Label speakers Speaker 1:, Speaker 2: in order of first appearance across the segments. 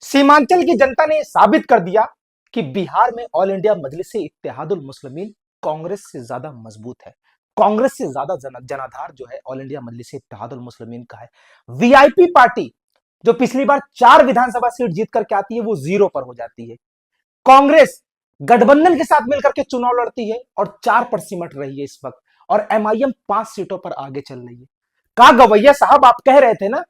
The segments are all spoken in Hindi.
Speaker 1: सीमांचल की जनता ने साबित कर दिया कि बिहार में ऑल इंडिया मजलिस इत्तेहादुल मुस्लिमीन कांग्रेस से ज्यादा मजबूत है। कांग्रेस से ज्यादा जनाधार जो है ऑल इंडिया मजलिस इत्तेहादुल मुस्लिमीन का है। वीआईपी पार्टी जो पिछली बार 4 विधानसभा सीट जीत करके आती है वो 0 पर हो जाती है। कांग्रेस गठबंधन के साथ मिलकर के चुनाव लड़ती है और 4 पर सिमट रही है इस वक्त। और एमआईएम 5 सीटों पर आगे चल रही है। कहा गवैया साहब आप कह रहे थे ना,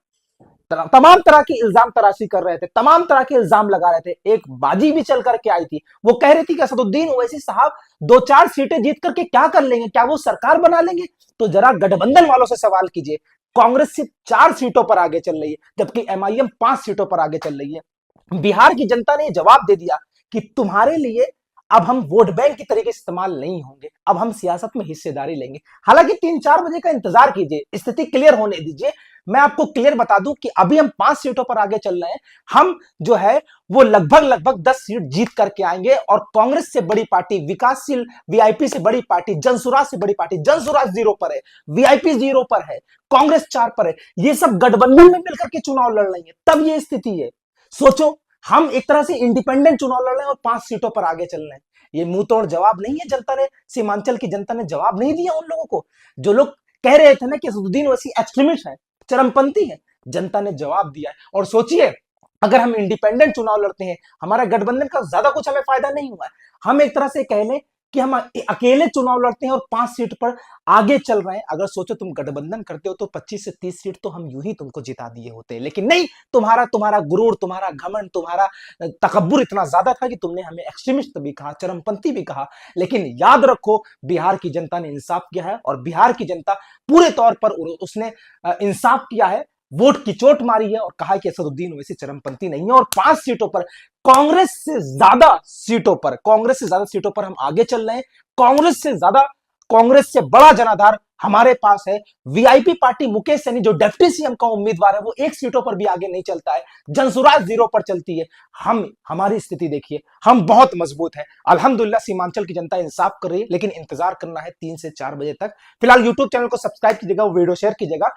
Speaker 1: तमाम तरह की इल्जाम तराशी कर रहे थे, तमाम तरह के इल्जाम लगा रहे थे। एक बाजी भी चल करके आई थी, वो कह रही थी कि असदुद्दीन ओवैसी साहब 2-4 सीटें जीत करके क्या कर लेंगे, क्या वो सरकार बना लेंगे? तो जरा गठबंधन वालों से सवाल कीजिए। कांग्रेस सिर्फ 4 सीटों पर आगे चल रही है जबकि एमआईएम 5 सीटों पर आगे चल रही है। बिहार की जनता ने जवाब दे दिया कि तुम्हारे लिए अब हम वोट बैंक की तरीके इस्तेमाल नहीं होंगे, अब हम सियासत में हिस्सेदारी लेंगे। हालांकि 3-4 बजे का इंतजार कीजिए, स्थिति क्लियर होने दीजिए। मैं आपको क्लियर बता दूं कि अभी हम 5 सीटों पर आगे चल रहे हैं। हम जो है वो लगभग 10 सीट जीत करके आएंगे और कांग्रेस से बड़ी पार्टी, विकासशील वीआईपी से बड़ी पार्टी, जनसुराज से बड़ी पार्टी, जनसुराज 0 पर है, वीआईपी 0 पर है, कांग्रेस 4 पर है, ये सब गठबंधन में मिलकर के चुनाव लड़ रही है, तब ये स्थिति है। सोचो, हम एक तरह से इंडिपेंडेंट चुनाव लड़ रहे हैं और 5 सीटों पर आगे चल रहे हैं। ये मुंह तोड़ जवाब नहीं है। जनता ने, सीमांचल की जनता ने जवाब नहीं दिया उन लोगों को जो लोग कह रहे थे ना कि असदुद्दीन ओवैसी एक्सट्रीमिस्ट है, चरमपंथी है। जनता ने जवाब दिया है। और सोचिए, अगर हम इंडिपेंडेंट चुनाव लड़ते हैं, हमारा गठबंधन का ज्यादा कुछ हमें फायदा नहीं हुआ है। हम एक तरह से कह लें कि हम अकेले चुनाव लड़ते हैं और 5 सीट पर आगे चल रहे हैं। अगर सोचो तुम गठबंधन करते हो तो 25 से 30 सीट तो हम यूं ही तुमको जिता दिए होते, लेकिन नहीं, तुम्हारा तुम्हारा गुरूर, तुम्हारा घमंड, तुम्हारा तकब्बुर इतना ज्यादा था कि तुमने हमें एक्सट्रीमिस्ट भी कहा, चरमपंथी भी कहा। लेकिन याद रखो, बिहार की जनता ने इंसाफ किया है और बिहार की जनता पूरे तौर पर उसने इंसाफ किया है, वोट की चोट मारी है और कहा कि असदुद्दीन ओवैसी चरमपंथी नहीं है। और 5 सीटों पर, कांग्रेस से ज्यादा सीटों पर हम आगे चल रहे हैं। कांग्रेस से ज्यादा, कांग्रेस से बड़ा जनाधार हमारे पास है। वीआईपी पार्टी मुकेश सैनी जो डिप्टी सीएम का उम्मीदवार है वो 1 सीटों पर भी आगे नहीं चलता है। जनसुराज 0 पर चलती है। हमारी स्थिति देखिए, हम बहुत मजबूत है। अल्हम्दुलिल्लाह सीमांचल की जनता इंसाफ कर रही है, लेकिन इंतजार करना है 3 से 4 बजे तक। फिलहाल यूट्यूब चैनल को सब्सक्राइब कीजिएगा, वीडियो शेयर कीजिएगा।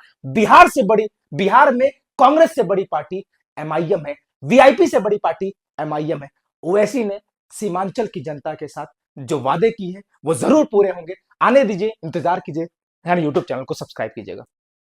Speaker 1: बिहार में कांग्रेस से बड़ी पार्टी एमआईएम है, वीआईपी से बड़ी पार्टी एमआईएम है। ओवैसी ने सीमांचल की जनता के साथ जो वादे किए हैं वो जरूर पूरे होंगे। आने दीजिए, इंतजार कीजिए। यूट्यूब चैनल को सब्सक्राइब कीजिएगा।